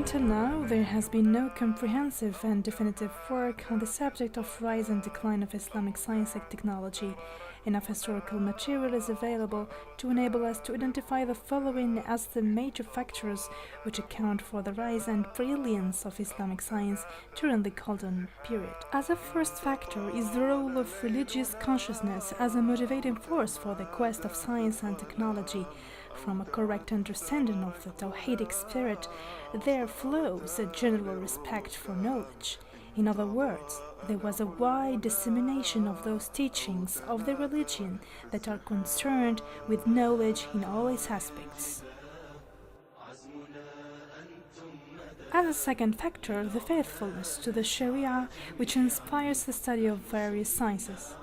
Until now, there has been no comprehensive and definitive work on the subject of rise and decline of Islamic science and technology. Enough historical material is available to enable us to identify the following as the major factors which account for the rise and brilliance of Islamic science during the Golden Period. As a first factor is the role of religious consciousness as a motivating force for the quest of science and technology. From a correct understanding of the Tawhidic spirit, there flows a general respect for knowledge. In other words, there was a wide dissemination of those teachings of the religion that are concerned with knowledge in all its aspects. As a second factor, the faithfulness to the Sharia, which inspires the study of various sciences.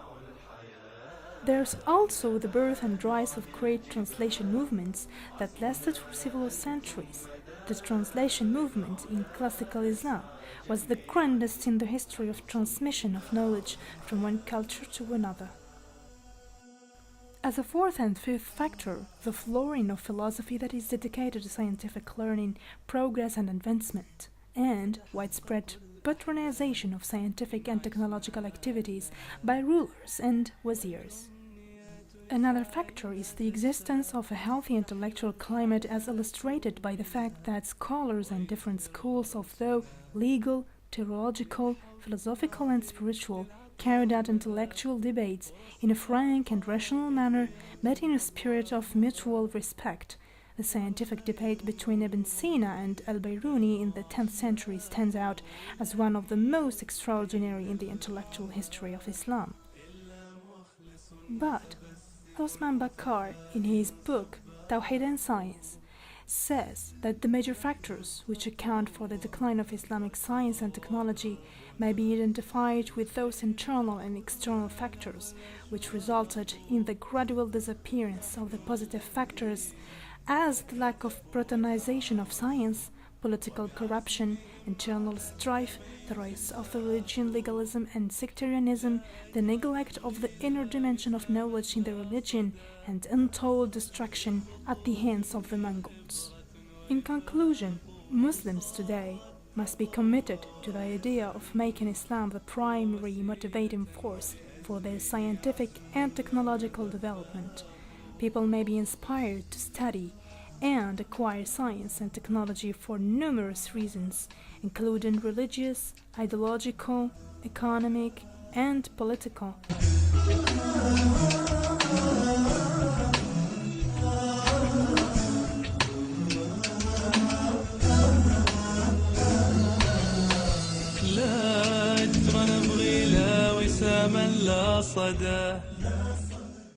There's also the birth and rise of great translation movements that lasted for several centuries. The translation movement in classical Islam was the grandest in the history of transmission of knowledge from one culture to another. As a fourth and fifth factor, the flowering of philosophy that is dedicated to scientific learning, progress and advancement, and widespread patronization of scientific and technological activities by rulers and wazirs. Another factor is the existence of a healthy intellectual climate as illustrated by the fact that scholars in different schools of thought, legal, theological, philosophical and spiritual, carried out intellectual debates in a frank and rational manner, but in a spirit of mutual respect. The scientific debate between Ibn Sina and Al-Biruni in the 10th century stands out as one of the most extraordinary in the intellectual history of Islam. But Osman Bakar, in his book Tawhid and Science, says that the major factors which account for the decline of Islamic science and technology may be identified with those internal and external factors which resulted in the gradual disappearance of the positive factors, as the lack of patronization of science, political corruption, internal strife, the rise of the religion legalism and sectarianism, the neglect of the inner dimension of knowledge in the religion, and untold destruction at the hands of the Mongols. In conclusion, Muslims today must be committed to the idea of making Islam the primary motivating force for their scientific and technological development. People may be inspired to study and acquire science and technology for numerous reasons, including religious, ideological, economic, and political. لا أجر نبغي لا وساما لا صدى